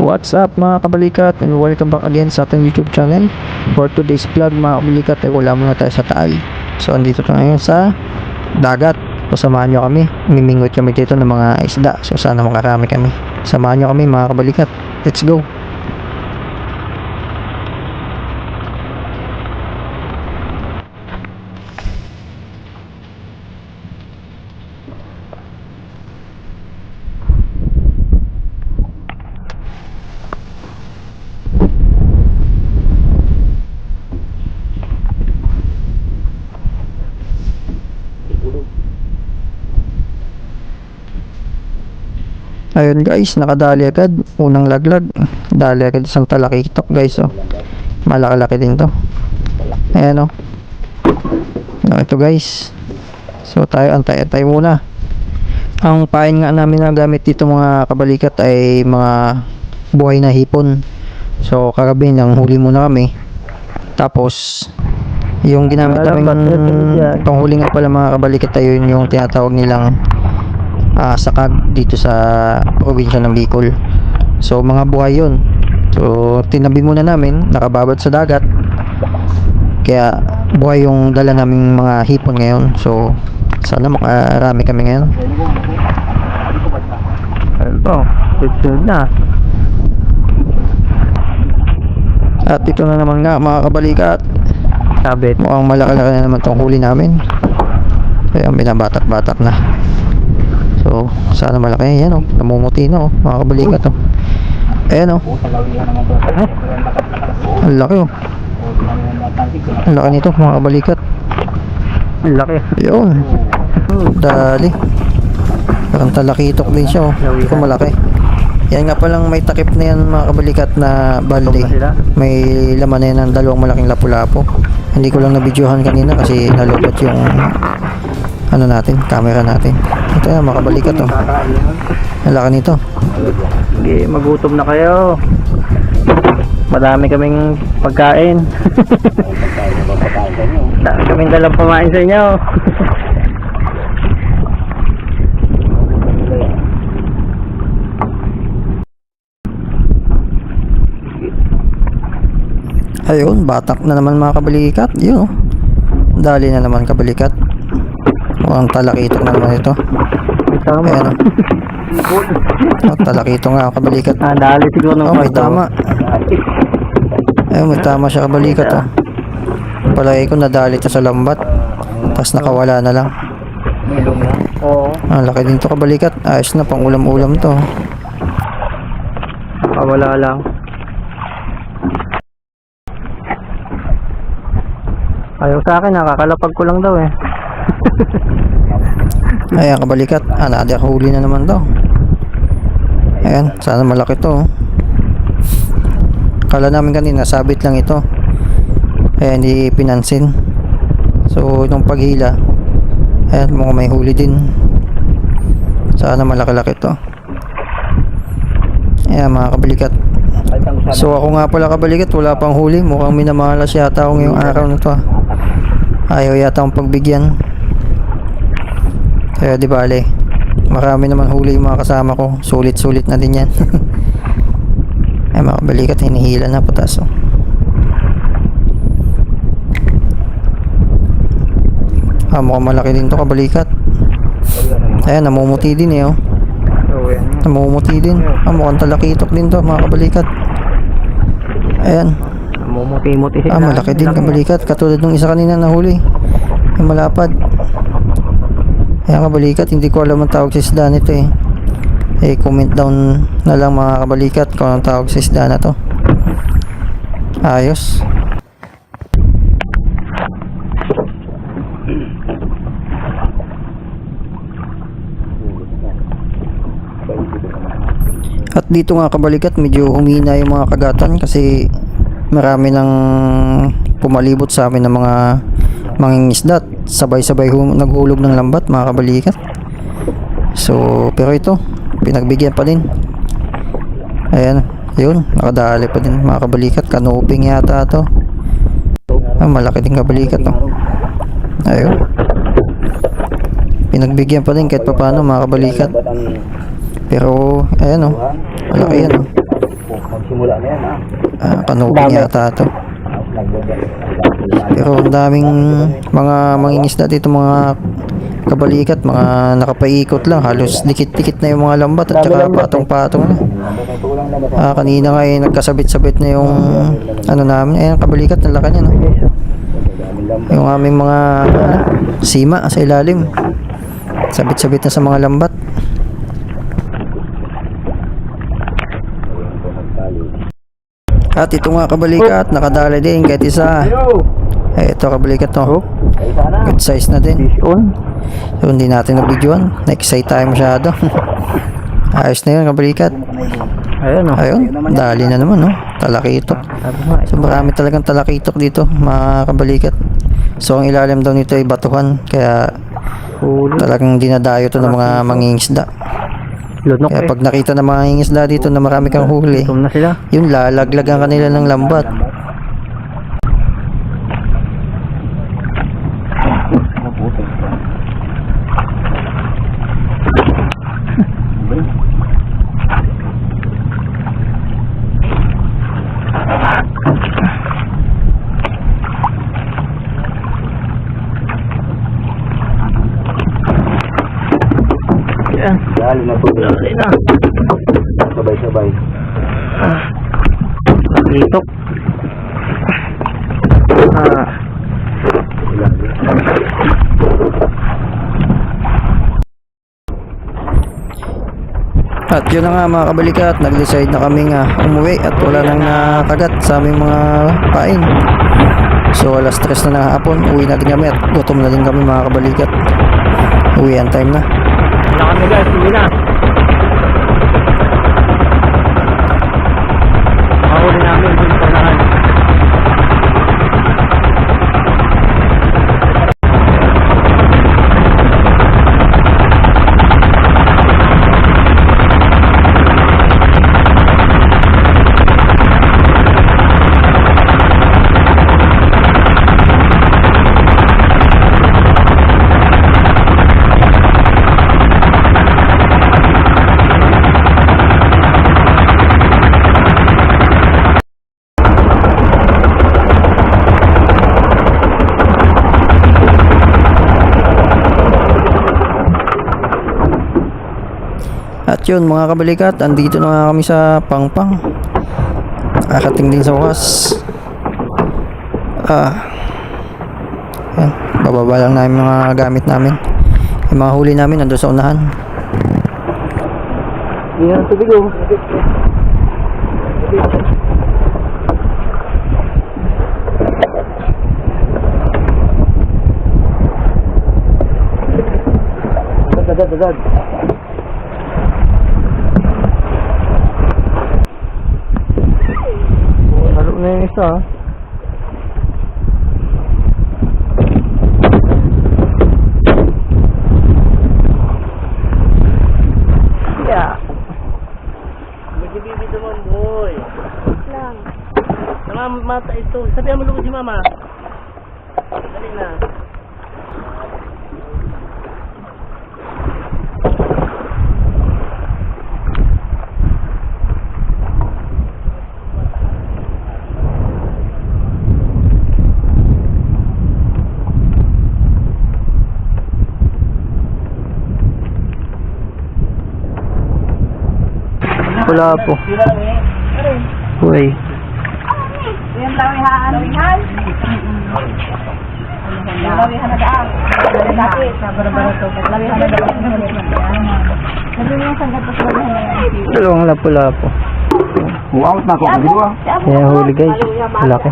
What's up mga kabalikat, and welcome back again sa ating YouTube channel. For today's vlog mga kabalikat ay wala muna tayo sa Taal. So andito tayo ngayon sa dagat. So samahan nyo kami, mimingot kami dito ng mga isda. So sana makarami kami. Samahan nyo kami mga kabalikat. Let's go. Ayun guys, nakadali agad. Unang laglag. Dali agad isang talakitok guys. Oh. Malaki-laki din to. Ayan oh. Ito guys. So tayo antay-antay muna. Ang pain nga namin na gamit dito mga kabalikat ay mga buhay na hipon. So kagabi nang huli muna kami. Tapos yung ginamit namin panghuli nga pala mga kabalikat ay yung tinatawag nilang sakag dito sa probinsya ng Bicol. So mga buhay yun. So tinabi muna namin, nakababad sa dagat. Kaya buhay yung dala naming mga hipon ngayon. So sana makarami kami ngayon. Ayun po, susunod na. At ito na naman nga mga kabalikat, sabit. Mukhang malaki-laki na naman tong huli namin. Kaya binabatak-batak na. So, sana malaki. Yan o, namumuti na o, mga kabalikat o. Ayan o. Ang laki o. Ang laki nito, mga kabalikat. Ang laki. Yun. Dali. Parang talakitok din siya o. Ito malaki. Yan nga palang may takip na yan mga kabalikat na balde. May laman na yan ng dalawang malaking lapu-lapo. Hindi ko lang nabidyohan kanina kasi nalupot yung camera natin. Ito yan, makabalikat to. Ang laki nito. Sige, magutom na kayo. Madami kaming pagkain. Dami kaming dalang pamain sa inyo. Ayun, batak na naman mga kabalikat. Yun, dali na naman kabalikat. Ang talakitok na naman ito. Ayan o. Talakitok nga kabalikat. Dali siguro ng may tama. Ayun, may tama siya kabalikat o. Palagi ko nadali ito sa lambat. Tapos nakawala na lang. Oo. Ang laki din ito kabalikat. Ayos na, pang ulam-ulam to. Nakawala lang. Ayaw sa akin, nakakalapag ko lang daw eh. Ayan kabalikat, huli na naman daw. Ayan, sana malaki to. Kala namin kanina sabit lang ito. Ayan, hindi pinansin. So itong paghila, ayan, mukhang may huli din. Sana malaki-laki to. Ayan mga kabalikat. So ako nga pala kabalikat, wala pang huli. Mukhang minamalas yata ako ngayong araw na to. Ayaw yata akong pagbigyan. Kaya di bale, marami naman huli yung mga kasama ko. Sulit-sulit na din yan. Ay mga kabalikat, hinihila na patas oh. Mukhang malaki din to kabalikat. Ayan, namumuti din eh oh. Namumuti din. Mukhang talakitok din to mga kabalikat. Ayan, Namumuti-muti sila. malaki din kabalikat. Katulad nung isa kanina na huli, yung malapad. Ayan kabalikat, hindi ko alam ang tawag sa isda nito eh. Comment down na lang mga kabalikat kung anong tawag sa isda na to. Ayos. At dito nga kabalikat, medyo humina yung mga kagatan kasi marami nang pumalibot sa amin ng mga mangingisda. Sabay-sabay naghulog ng lambat mga kabalikat. So pero ito, pinagbigyan pa din. Ayan, yun, nakadali pa din mga kabalikat. Kanuping yata to. Malaki din kabalikat to. Ayun, pinagbigyan pa din kahit pa paano mga kabalikat. Pero ayan o, malaki yan o. Magsimula na yan, ha? Kanuping yata to. Pero ang daming mga mangingisda dito, mga kabalikat, mga nakapaikot lang, halos dikit-dikit na yung mga lambat at saka patong-patong na. Kanina nga nagkasabit-sabit na yung ano namin, ayan kabalikat, ang laki niya, no? Yung aming mga sima sa ilalim, sabit-sabit na sa mga lambat. At ito nga kabalikat, nakadali din kahit isa. Ito kabalikat to. Good size na din. So hindi natin na-videoan. Na-excite tayo masyado. Ayos na yun kabalikat. Ayun, dali na naman, no? Talakitok. So marami talagang talakitok dito, mga kabalikat. So ang ilalim daw nito ay batuhan. Kaya talagang dinadayo to ng mga mangingisda. Kaya pag nakita ng mga mangingisda dito na marami kang huli, yun, lalaglagan kanila ng lambat. Dali na po. Dali na. Sabay-sabay. Itok. At yun na nga mga kabalikat, nag-decide na kaming umuwi at wala nang nakagat sa aming mga pain. So alas 3 na ng hapon, uwi na din kami at gutom na din kami mga kabalikat. Uwian time na. Wala kami guys, uwi na. Mahuli namin dun sa nahan. At yun mga kabalikat, andito na nga kami sa Pangpang. Nakakating din sa wakas. Yan, bababa lang namin mga gamit namin. Yung mga huli namin nandun sa unahan. Yan, tubig oh. Dad. Halo na yung isa, ha? Yeah. Magbibibi naman, boy. Lang. Mata ito. Sabihan mo lugod si mama. Dali na. Wala po. Uy. Yung lawihan. Lawihan? Yung lawihan na daan. Laki. Baro-baro to. Lawihan na daan. Sabi mo yung sanggat pa sa lawihan na yan. Dalawang lapo-lapo. Wow, na ako. Kaya huli guys. Laki.